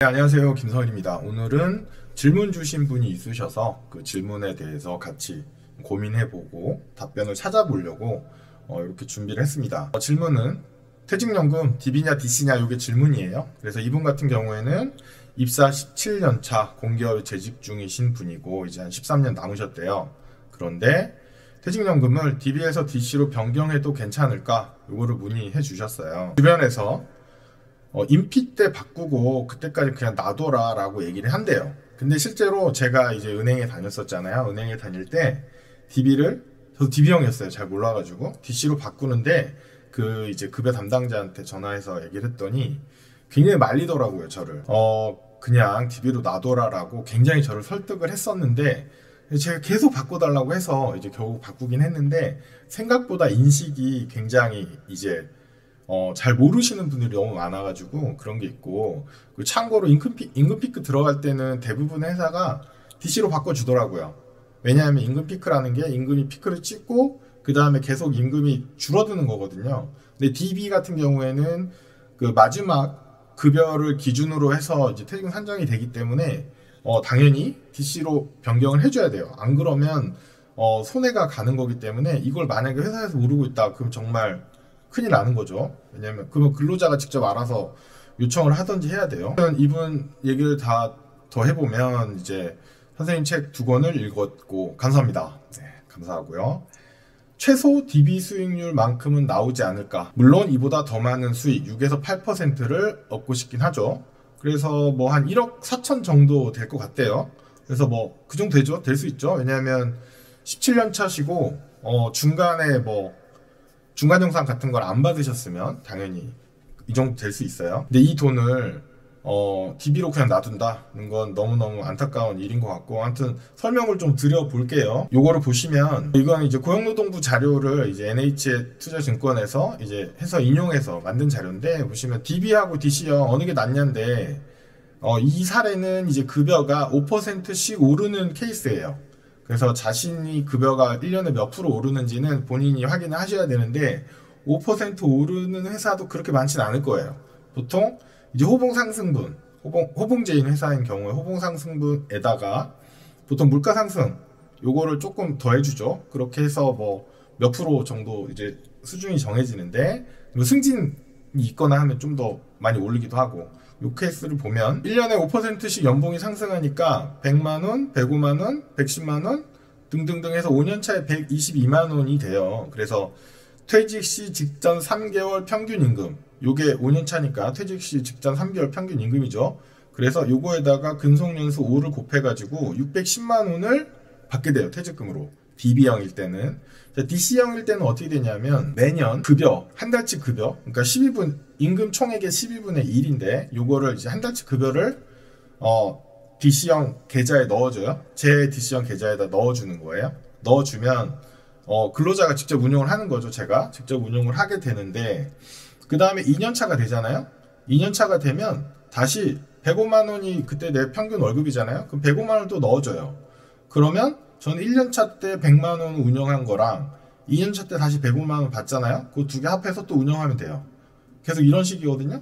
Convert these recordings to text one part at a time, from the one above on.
네, 안녕하세요. 김서은입니다. 오늘은 질문 주신 분이 있으셔서 그 질문에 대해서 같이 고민해보고 답변을 찾아보려고 이렇게 준비를 했습니다. 질문은 퇴직연금 DB냐 DC냐 이게 질문이에요. 그래서 이분 같은 경우에는 입사 17년 차 공기업 재직 중이신 분이고 이제 한 13년 남으셨대요. 그런데 퇴직연금을 DB에서 DC로 변경해도 괜찮을까? 이거를 문의해 주셨어요. 주변에서 인피 때 바꾸고 그때까지 그냥 놔둬라 라고 얘기를 한대요. 근데 실제로 제가 이제 은행에 다녔었잖아요. 은행에 다닐 때 저도 DB형이었어요. 잘 몰라가지고 DC로 바꾸는데 그 이제 급여 담당자한테 전화해서 얘기를 했더니 굉장히 말리더라고요, 저를. 그냥 DB로 놔둬라 라고 굉장히 저를 설득을 했었는데 제가 계속 바꿔달라고 해서 이제 결국 바꾸긴 했는데 생각보다 인식이 굉장히 이제 잘 모르시는 분들이 너무 많아가지고 그런 게 있고, 그리고 참고로 임금 피크 들어갈 때는 대부분 회사가 DC로 바꿔주더라고요. 왜냐하면 임금 피크라는 게 임금이 피크를 찍고 그 다음에 계속 임금이 줄어드는 거거든요. 근데 DB 같은 경우에는 그 마지막 급여를 기준으로 해서 이제 퇴직금 산정이 되기 때문에 당연히 DC로 변경을 해줘야 돼요. 안 그러면 손해가 가는 거기 때문에 이걸 만약에 회사에서 모르고 있다 그럼 정말 큰일 나는 거죠. 왜냐면 그러면 근로자가 직접 알아서 요청을 하든지 해야 돼요. 이분 얘기를 다 더 해보면 이제 선생님 책 2권을 읽었고 감사합니다. 네, 감사하고요. 최소 DB 수익률만큼은 나오지 않을까. 물론 이보다 더 많은 수익 6에서 8%를 얻고 싶긴 하죠. 그래서 뭐 한 1억 4천 정도 될 것 같대요. 그래서 뭐 그 정도 되죠. 될 수 있죠. 왜냐하면 17년 차시고 중간에 뭐 중간 정산 같은 걸 안 받으셨으면 당연히 이 정도 될 수 있어요. 근데 이 돈을 DB로 그냥 놔둔다는 건 너무너무 안타까운 일인 것 같고, 아무튼 설명을 좀 드려볼게요. 요거를 보시면 이건 이제 고용노동부 자료를 이제 NH 투자증권에서 이제 해서 인용해서 만든 자료인데, 보시면 DB하고 DC형 어느 게 낫냐인데 이 사례는 이제 급여가 5%씩 오르는 케이스예요. 그래서 자신이 급여가 1년에 몇 프로 오르는지는 본인이 확인을 하셔야 되는데 5% 오르는 회사도 그렇게 많지는 않을 거예요. 보통 이제 호봉제인 회사인 경우에 호봉상승분에다가 보통 물가상승 요거를 조금 더 해주죠. 그렇게 해서 뭐 몇 프로 정도 이제 수준이 정해지는데, 승진이 있거나 하면 좀 더 많이 오르기도 하고, 요 케이스를 보면 1년에 5%씩 연봉이 상승하니까 100만원, 105만원, 110만원 등등등 해서 5년차에 122만원이 돼요. 그래서 퇴직 시 직전 3개월 평균 임금, 요게 5년차니까 퇴직 시 직전 3개월 평균 임금이죠. 그래서 요거에다가 근속연수 5를 곱해가지고 610만원을 받게 돼요. 퇴직금으로. DB형일 때는. DC형일 때는 어떻게 되냐면 매년 급여, 한 달치 급여, 그러니까 12분, 임금 총액의 12분의 1인데 요거를 이제 한 달치 급여를 DC형 계좌에 넣어줘요. 제 DC형 계좌에다 넣어주는 거예요. 넣어주면 근로자가 직접 운용을 하는 거죠. 제가 직접 운용을 하게 되는데, 그 다음에 2년차가 되잖아요. 2년차가 되면 다시 105만 원이 그때 내 평균 월급이잖아요. 그럼 105만 원을 또 넣어줘요. 그러면 저는 1년차 때 100만 원 운영한 거랑 2년차 때 다시 105만 원 받잖아요. 그 두 개 합해서 또 운영하면 돼요. 계속 이런 식이거든요.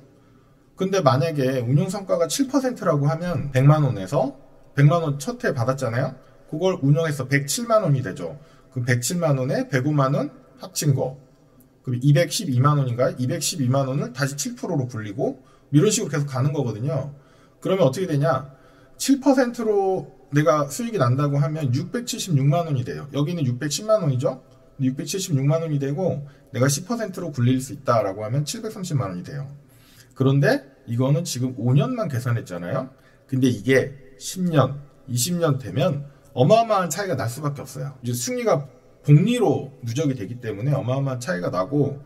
근데 만약에 운용 성과가 7%라고 하면 100만 원에서 100만 원 첫 해 받았잖아요. 그걸 운영해서 107만 원이 되죠. 그럼 107만 원에 105만 원 합친 거, 그럼 212만 원인가요? 212만 원을 다시 7%로 굴리고 이런 식으로 계속 가는 거거든요. 그러면 어떻게 되냐? 7%로 내가 수익이 난다고 하면 676만 원이 돼요. 여기는 610만 원이죠? 676만 원이 되고 내가 10%로 굴릴 수 있다라고 하면 730만 원이 돼요. 그런데 이거는 지금 5년만 계산했잖아요. 근데 이게 10년, 20년 되면 어마어마한 차이가 날 수밖에 없어요. 이제 승리가 복리로 누적이 되기 때문에 어마어마한 차이가 나고,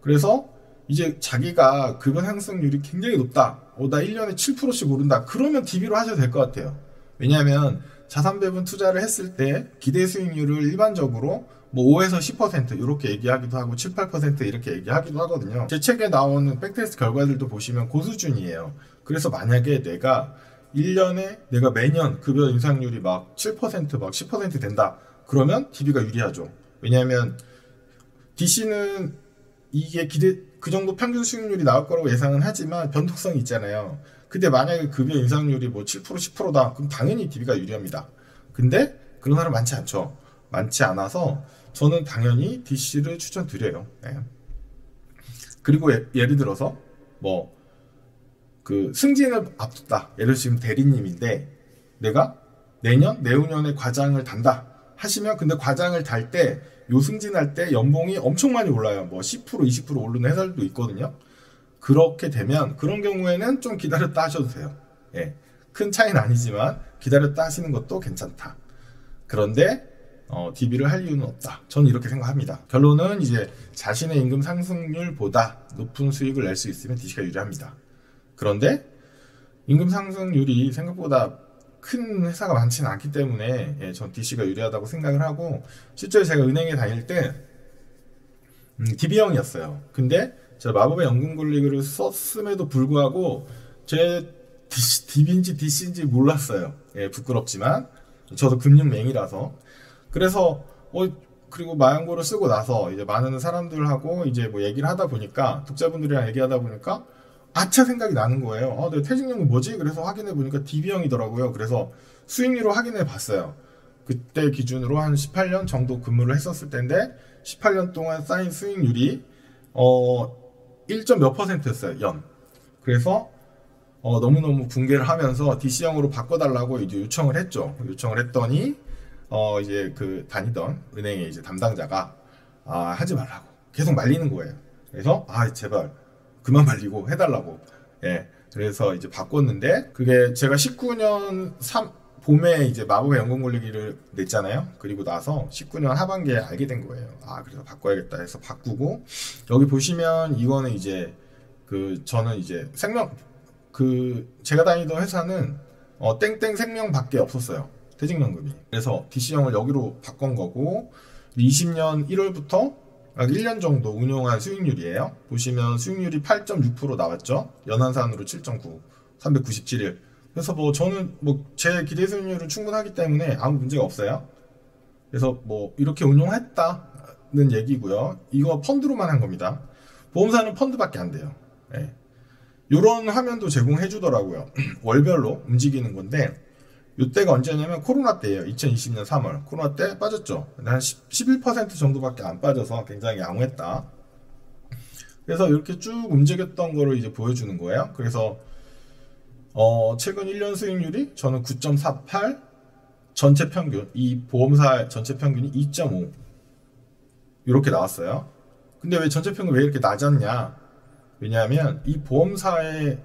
그래서 이제 자기가 급여 상승률이 굉장히 높다. 나 1년에 7%씩 오른다. 그러면 DB로 하셔도 될 것 같아요. 왜냐하면 자산 배분 투자를 했을 때 기대 수익률을 일반적으로 뭐 5에서 10% 이렇게 얘기하기도 하고 7, 8% 이렇게 얘기하기도 하거든요. 제 책에 나오는 백테스트 결과들도 보시면 고수준이에요. 그래서 만약에 내가 1년에 내가 매년 급여 인상률이 막 7%, 막 10% 된다. 그러면 DB가 유리하죠. 왜냐하면 DC는 이게 그 정도 평균 수익률이 나올 거라고 예상은 하지만 변동성이 있잖아요. 근데 만약에 급여 인상률이 뭐 7%, 10%다. 그럼 당연히 DB가 유리합니다. 근데 그런 사람 많지 않죠. 많지 않아서 저는 당연히 DC를 추천드려요. 네. 그리고 예를 들어서 뭐 그 승진을 앞뒀다. 예를 들어 지금 대리님인데 내가 내년, 내후년에 과장을 단다 하시면, 근데 과장을 달 때 요 승진할 때 연봉이 엄청 많이 올라요. 뭐 10%, 20% 오르는 회사들도 있거든요. 그렇게 되면 그런 경우에는 좀 기다렸다 하셔도 돼요. 예. 큰 차이는 아니지만 기다렸다 하시는 것도 괜찮다. 그런데 DB를 할 이유는 없다. 저는 이렇게 생각합니다. 결론은 이제 자신의 임금 상승률보다 높은 수익을 낼 수 있으면 DC가 유리합니다. 그런데 임금 상승률이 생각보다 큰 회사가 많지는 않기 때문에 전 DC가 유리하다고 생각을 하고, 실제로 제가 은행에 다닐 때 DB형이었어요. 근데 제가 마법의 연금 권리를 썼음에도 불구하고 제 DB인지 DC인지 몰랐어요. 예, 부끄럽지만 저도 금융맹이라서. 그래서 그리고 마연고를 쓰고 나서 이제 많은 사람들하고 이제 뭐 얘기를 하다 보니까, 독자분들이랑 얘기하다 보니까 아차 생각이 나는 거예요. 내 퇴직연금 뭐지? 그래서 확인해 보니까 DB형이더라고요. 그래서 수익률을 확인해 봤어요. 그때 기준으로 한 18년 정도 근무를 했었을 텐데 18년 동안 쌓인 수익률이 1점 몇 %였어요. 연. 그래서 너무너무 붕괴를 하면서 DC형으로 바꿔달라고 이제 요청을 했죠. 요청을 했더니 이제 그 다니던 은행의 이제 담당자가 하지 말라고 계속 말리는 거예요. 그래서 제발 그만 말리고 해달라고. 예. 그래서 이제 바꿨는데, 그게 제가 19년 봄에 이제 마법의 연금 권리기를 냈잖아요. 그리고 나서 19년 하반기에 알게 된 거예요. 그래서 바꿔야겠다 해서 바꾸고, 여기 보시면 이거는 이제 저는 이제 제가 다니던 회사는 땡땡 생명밖에 없었어요. 퇴직연금이. 그래서 DC형을 여기로 바꾼 거고, 20년 1월부터 1년 정도 운용한 수익률이에요. 보시면 수익률이 8.6% 나왔죠. 연한산으로 7.9, 397일. 그래서 뭐 저는 뭐 제 기대 수익률은 충분하기 때문에 아무 문제가 없어요. 그래서 뭐 이렇게 운용했다는 얘기고요. 이거 펀드로만 한 겁니다. 보험사는 펀드밖에 안 돼요. 네. 이런 화면도 제공해 주더라고요. 월별로 움직이는 건데, 이때가 언제냐면 코로나 때예요. 2020년 3월 코로나 때 빠졌죠. 한 11% 정도밖에 안 빠져서 굉장히 양호했다. 그래서 이렇게 쭉 움직였던 거를 이제 보여주는 거예요. 그래서 최근 1년 수익률이 저는 9.48, 전체 평균, 이 보험사 전체 평균이 2.5 이렇게 나왔어요. 근데 왜 전체 평균 왜 이렇게 낮았냐? 왜냐하면 이 보험사에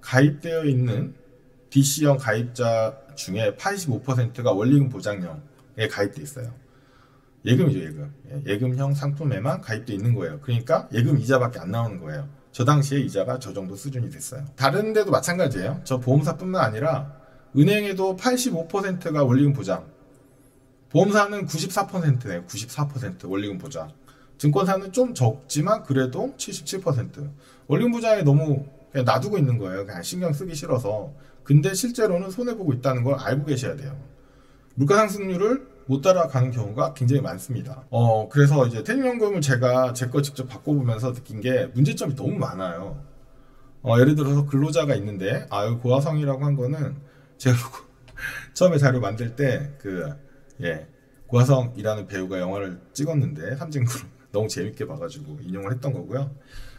가입되어 있는 DC형 가입자 중에 85%가 원리금 보장형에 가입돼 있어요. 예금이죠, 예금. 예금형 상품에만 가입돼 있는 거예요. 그러니까 예금 이자밖에 안 나오는 거예요. 저 당시에 이자가 저 정도 수준이 됐어요. 다른 데도 마찬가지예요. 저 보험사뿐만 아니라 은행에도 85%가 원리금 보장. 보험사는 94%예요. 94% 원리금 보장. 증권사는 좀 적지만 그래도 77%. 원리금 보장에 너무 그냥 놔두고 있는 거예요. 그냥 신경 쓰기 싫어서. 근데 실제로는 손해보고 있다는 걸 알고 계셔야 돼요. 물가 상승률을 못 따라가는 경우가 굉장히 많습니다. 그래서 이제 퇴직연금을 제가 제 거 직접 바꿔보면서 느낀 게 문제점이 너무 많아요. 예를 들어서 근로자가 있는데, 여기 고화성이라고 한 거는 제가 처음에 자료 만들 때 고화성이라는 배우가 영화를 찍었는데, 삼진그룹 너무 재밌게 봐가지고 인용을 했던 거고요.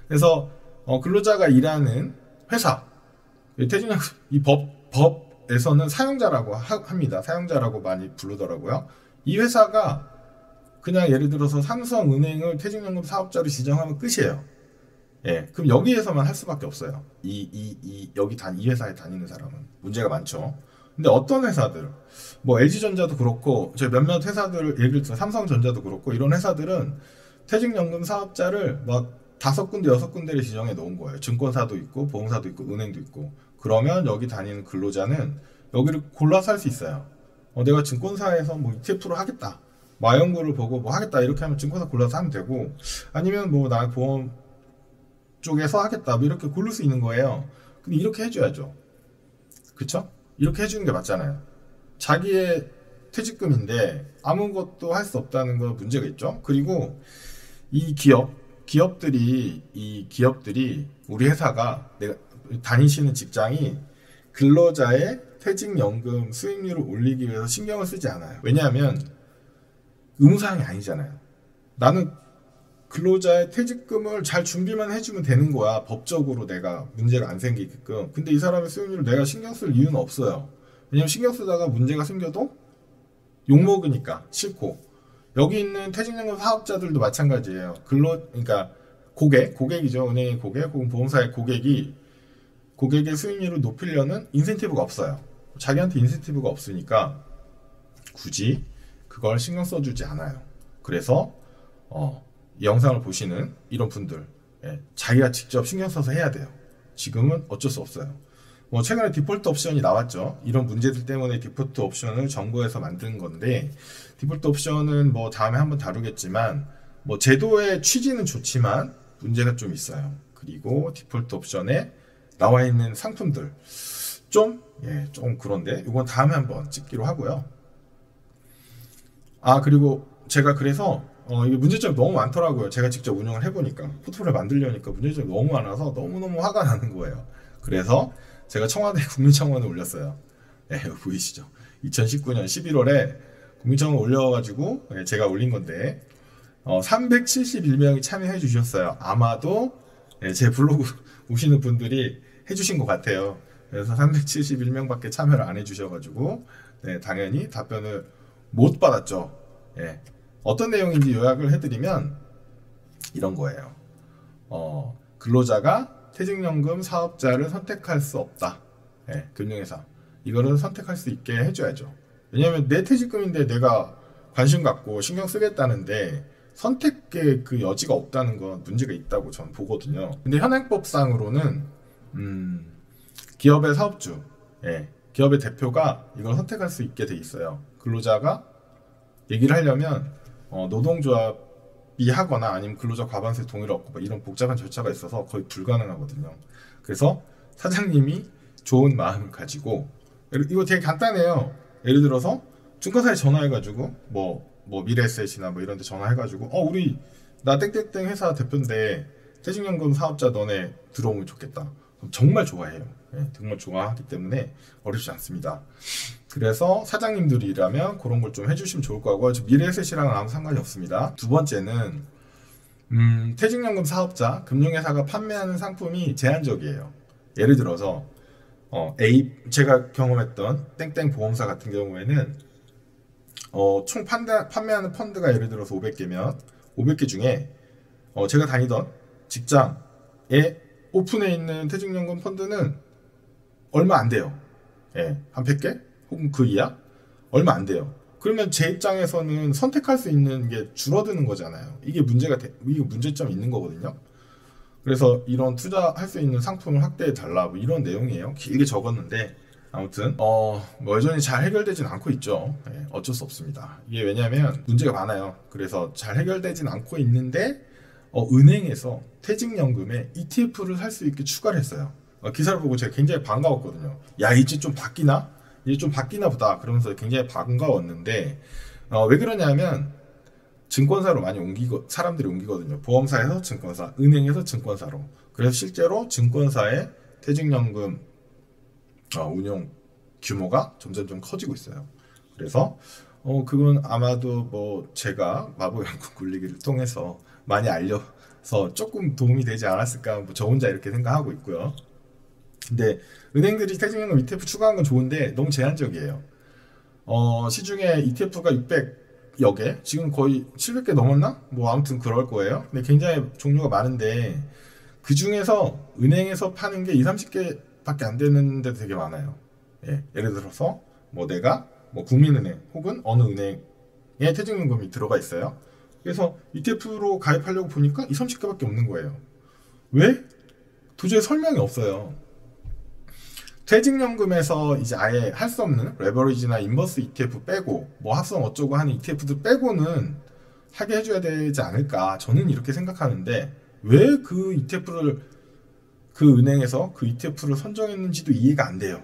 그래서 근로자가 일하는 회사, 퇴직연금 이 법에서는 사용자라고 합니다. 사용자라고 많이 부르더라고요. 이 회사가 그냥 예를 들어서 삼성은행을 퇴직연금 사업자로 지정하면 끝이에요. 그럼 여기에서만 할 수밖에 없어요. 이 회사에 다니는 사람은 문제가 많죠. 근데 어떤 회사들, 뭐 LG전자도 그렇고, 저 몇몇 회사들, 예를 들어 삼성전자도 그렇고, 이런 회사들은 퇴직연금 사업자를 막 5군데, 6군데를 지정해 놓은 거예요. 증권사도 있고, 보험사도 있고, 은행도 있고. 그러면 여기 다니는 근로자는 여기를 골라서 할 수 있어요. 내가 증권사에서 뭐 ETF로 하겠다. 마연구를 보고 뭐 하겠다. 이렇게 하면 증권사 골라서 하면 되고, 아니면 뭐 나 보험 쪽에서 하겠다. 뭐 이렇게 고를 수 있는 거예요. 근데 이렇게 해줘야죠. 그쵸? 이렇게 해주는 게 맞잖아요. 자기의 퇴직금인데 아무것도 할 수 없다는 거 문제가 있죠. 그리고 이 기업들이 우리 회사가 다니시는 직장이 근로자의 퇴직연금 수익률을 올리기 위해서 신경을 쓰지 않아요. 왜냐하면 의무사항이 아니잖아요. 나는 근로자의 퇴직금을 잘 준비만 해주면 되는 거야. 법적으로 내가 문제가 안 생기게끔. 근데 이 사람의 수익률을 내가 신경 쓸 이유는 없어요. 왜냐면 신경 쓰다가 문제가 생겨도 욕먹으니까 싫고. 여기 있는 퇴직연금 사업자들도 마찬가지예요. 그러니까 고객이죠. 은행의 고객 혹은 보험사의 고객의 수익률을 높이려는 인센티브가 없어요. 자기한테 인센티브가 없으니까 굳이 그걸 신경 써주지 않아요. 그래서 이 영상을 보시는 이런 분들, 자기가 직접 신경 써서 해야 돼요. 지금은 어쩔 수 없어요. 최근에 디폴트 옵션이 나왔죠. 이런 문제들 때문에 디폴트 옵션을 정부에서 만든 건데, 디폴트 옵션은 다음에 한번 다루겠지만, 제도의 취지는 좋지만 문제가 좀 있어요. 그리고 디폴트 옵션에 나와 있는 상품들 좀 그런데 이건 다음에 한번 찍기로 하고요. 그리고 제가 그래서 이게 문제점이 너무 많더라고요. 제가 직접 운영을 해보니까 포트폴리오 만들려니까 문제점이 너무 많아서 너무너무 화가 나는 거예요. 그래서 제가 청와대 국민청원을 올렸어요. 보이시죠? 2019년 11월에 국민청원 올려가지고 제가 올린 건데 371명이 참여해 주셨어요. 아마도 제 블로그 오시는 분들이 해주신 것 같아요. 그래서 371명밖에 참여를 안 해주셔가지고 당연히 답변을 못 받았죠. 어떤 내용인지 요약을 해드리면 이런 거예요. 근로자가 퇴직연금 사업자를 선택할 수 없다. 금융회사 이거를 선택할 수 있게 해줘야죠. 왜냐하면 내 퇴직금인데 내가 관심 갖고 신경 쓰겠다는데 선택의 그 여지가 없다는 건 문제가 있다고 저는 보거든요. 근데 현행법상으로는 기업의 사업주, 기업의 대표가 이걸 선택할 수 있게 돼 있어요. 근로자가 얘기를 하려면 노동조합이 하거나 아니면 근로자 과반수의 동의를 얻고 이런 복잡한 절차가 있어서 거의 불가능하거든요. 그래서 사장님이 좋은 마음을 가지고 이거 되게 간단해요. 예를 들어서 증권사에 전화해가지고 미래에셋이나 이런 데 전화해가지고 나 땡땡땡 회사 대표인데 퇴직연금 사업자 너네 들어오면 좋겠다. 그럼 정말 좋아해요. 정말 좋아하기 때문에 어렵지 않습니다. 그래서 사장님들이라면 그런 걸 좀 해주시면 좋을 거고 미래에셋이랑은 아무 상관이 없습니다. 두 번째는 퇴직연금 사업자, 금융회사가 판매하는 상품이 제한적이에요. 예를 들어서 제가 경험했던 땡땡 보험사 같은 경우에는 총 판매하는 펀드가 예를 들어서 500개면 500개 중에 제가 다니던 직장에 오픈해 있는 퇴직연금 펀드는 얼마 안 돼요. 한 100개? 혹은 그 이하? 얼마 안 돼요. 그러면 제 입장에서는 선택할 수 있는 게 줄어드는 거잖아요. 이게 문제점이 있는 거거든요. 그래서 이런 투자할 수 있는 상품을 확대해 달라 이런 내용이에요. 길게 적었는데 아무튼 여전히 잘 해결되진 않고 있죠. 어쩔 수 없습니다. 이게 왜냐하면 문제가 많아요. 그래서 잘 해결되진 않고 있는데 은행에서 퇴직연금에 ETF를 살 수 있게 추가를 했어요. 기사를 보고 제가 굉장히 반가웠거든요. 야, 이제 좀 바뀌나? 이제 좀 바뀌나 보다. 그러면서 굉장히 반가웠는데 왜 그러냐면 증권사로 많이 사람들이 옮기거든요. 보험사에서 증권사, 은행에서 증권사로. 그래서 실제로 증권사의 퇴직연금 운용 규모가 점점 좀 커지고 있어요. 그래서 그건 아마도 제가 마법연구 굴리기를 통해서 많이 알려서 조금 도움이 되지 않았을까 저 혼자 이렇게 생각하고 있고요. 근데 은행들이 퇴직연금 ETF 추가한 건 좋은데 너무 제한적이에요. 시중에 ETF가 600여 개, 지금 거의 700개 넘었나? 아무튼 그럴 거예요. 근데 굉장히 종류가 많은데 그 중에서 은행에서 파는 게 20-30개밖에 안 되는 데도 되게 많아요. 예를 들어서 내가 국민은행 혹은 어느 은행에 퇴직연금이 들어가 있어요. 그래서 ETF로 가입하려고 보니까 20-30개밖에 없는 거예요. 왜? 도저히 설명이 없어요. 퇴직연금에서 이제 아예 할 수 없는 레버리지나 인버스 ETF 빼고 합성 어쩌고 하는 ETF들 빼고는 하게 해줘야 되지 않을까 저는 이렇게 생각하는데 왜 그 ETF를 그 은행에서 그 ETF를 선정했는지도 이해가 안 돼요.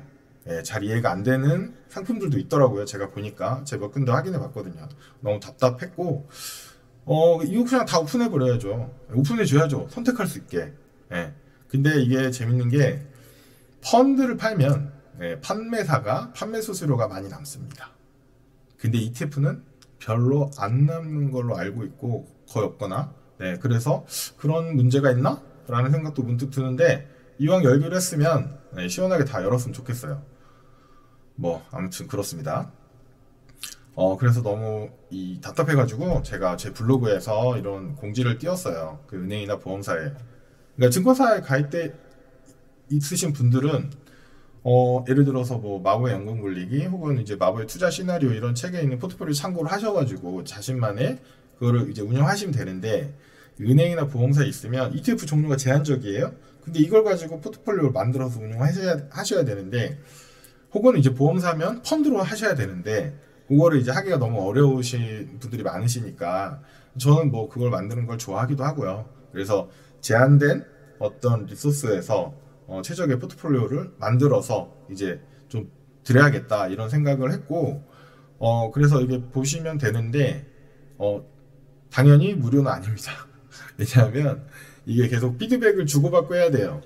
잘 이해가 안 되는 상품들도 있더라고요. 제가 보니까 제가 몇 군데 확인해 봤거든요. 너무 답답했고 이거 그냥 다 오픈해 버려야죠. 오픈해 줘야죠. 선택할 수 있게. 근데 이게 재밌는 게 펀드를 팔면 판매사가 판매 수수료가 많이 남습니다. 근데 ETF는 별로 안 남는 걸로 알고 있고 거의 없거나 그래서 그런 문제가 있나? 라는 생각도 문득 드는데 이왕 열기로 했으면 시원하게 다 열었으면 좋겠어요. 뭐 아무튼 그렇습니다. 그래서 너무 답답해가지고 제가 제 블로그에서 이런 공지를 띄웠어요. 그 은행이나 보험사에. 그러니까 증권사에 가입돼 있으신 분들은 예를 들어서 뭐 마법의 연금 굴리기 혹은 이제 마법의 투자 시나리오 이런 책에 있는 포트폴리오 참고를 하셔가지고 자신만의 그거를 이제 운영하시면 되는데 은행이나 보험사에 있으면 ETF 종류가 제한적이에요. 근데 이걸 가지고 포트폴리오를 만들어서 운영하셔야 되는데 혹은 이제 보험사면 펀드로 하셔야 되는데 그거를 이제 하기가 너무 어려우신 분들이 많으시니까 저는 뭐 그걸 만드는 걸 좋아하기도 하고요. 그래서 제한된 어떤 리소스에서 최적의 포트폴리오를 만들어서 이제 좀 드려야겠다 이런 생각을 했고 그래서 이게 보시면 되는데 당연히 무료는 아닙니다. 왜냐하면 이게 계속 피드백을 주고받고 해야 돼요.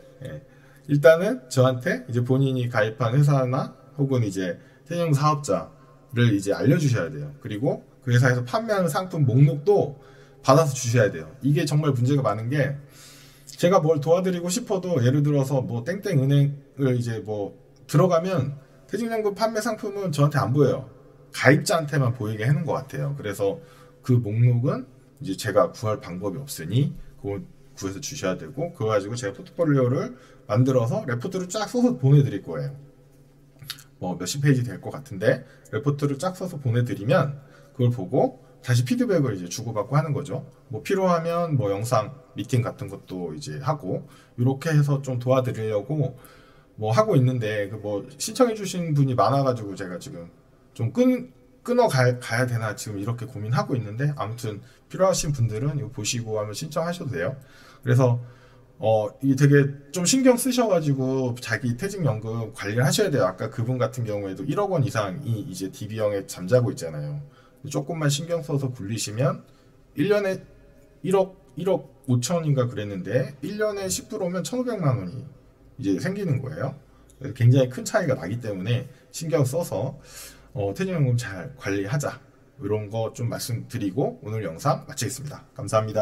일단은 저한테 이제 본인이 가입한 회사나 혹은 이제 태영 사업자를 이제 알려주셔야 돼요. 그리고 그 회사에서 판매하는 상품 목록도 받아서 주셔야 돼요. 이게 정말 문제가 많은 게 제가 뭘 도와드리고 싶어도 예를 들어서 뭐 땡땡 은행을 이제 뭐 들어가면 퇴직연금 판매 상품은 저한테 안 보여요. 가입자한테만 보이게 해놓은 것 같아요. 그래서 그 목록은 이제 제가 구할 방법이 없으니 그걸 구해서 주셔야 되고 그거 가지고 제가 포트폴리오를 만들어서 레포트를 쫙 써서 보내드릴 거예요. 뭐 몇십 페이지 될 것 같은데 레포트를 쫙 써서 보내드리면 그걸 보고 다시 피드백을 이제 주고받고 하는 거죠. 뭐 필요하면 뭐 영상 미팅 같은 것도 이제 하고 이렇게 해서 좀 도와드리려고 뭐 하고 있는데 그 뭐 신청해 주신 분이 많아가지고 제가 지금 좀 끊어 가야 되나 지금 이렇게 고민하고 있는데 아무튼 필요하신 분들은 이거 보시고 한번 신청하셔도 돼요. 그래서 이게 되게 좀 신경 쓰셔가지고 자기 퇴직연금 관리를 하셔야 돼요. 아까 그분 같은 경우에도 1억 원 이상이 이제 DB형에 잠자고 있잖아요. 조금만 신경 써서 굴리시면 1년에 1억 5천인가 그랬는데 1년에 10%면 1,500만 원이 이제 생기는 거예요. 굉장히 큰 차이가 나기 때문에 신경 써서 퇴직연금 잘 관리하자 이런 거 좀 말씀드리고 오늘 영상 마치겠습니다. 감사합니다.